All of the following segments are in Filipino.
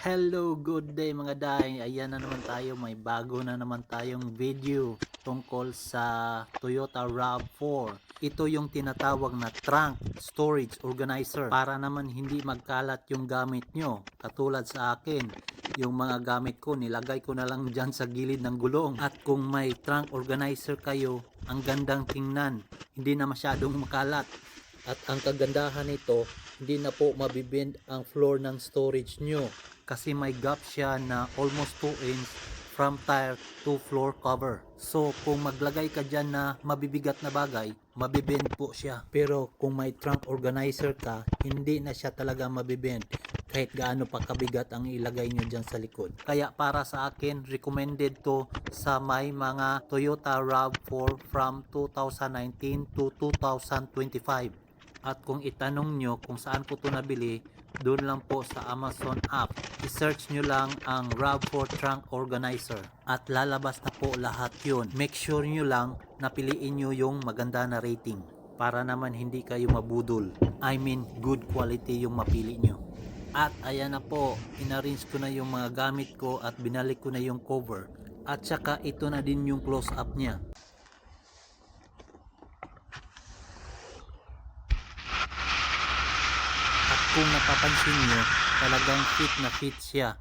Hello, good day mga day. Ayan na naman tayo, may bago na naman tayong video tungkol sa Toyota RAV4. Ito yung tinatawag na trunk storage organizer para naman hindi magkalat yung gamit nyo. Katulad sa akin, yung mga gamit ko nilagay ko na lang dyan sa gilid ng gulong. At kung may trunk organizer kayo, ang gandang tingnan, hindi na masyadong makalat. At ang kagandahan nito, hindi na po mabibend ang floor ng storage nyo kasi may gap siya na almost 2 inch from tire to floor cover. So kung maglagay ka dyan na mabibigat na bagay, mabibend po siya. Pero kung may trunk organizer ka, hindi na siya talaga mabibend kahit gaano pa kabigat ang ilagay nyo dyan sa likod. Kaya para sa akin, recommended to sa may mga Toyota RAV4 from 2019 to 2025. At kung itanong nyo kung saan ko to nabili, doon lang po sa Amazon app. I-search nyo lang ang RAV4 Trunk Organizer at lalabas na po lahat yun. Make sure nyo lang na piliin nyo yung maganda na rating para naman hindi kayo mabudol. I mean, good quality yung mapili nyo. At ayan na po, inarrange ko na yung mga gamit ko at binalik ko na yung cover. At saka ito na din yung close up niya. At kung napapansin nyo, talagang fit na fit siya.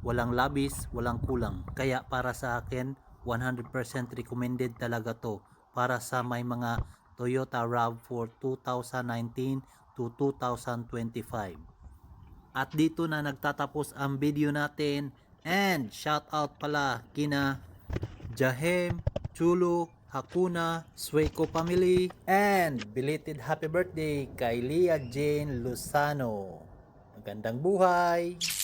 Walang labis, walang kulang. Kaya para sa akin, 100% recommended talaga to para sa may mga Toyota RAV4 2019 to 2025. At dito na nagtatapos ang video natin. And shout out pala kina Jahem, Chulo, Hakuna, Sueco family, and belated happy birthday kay Leah Jane Luzano. Magandang buhay!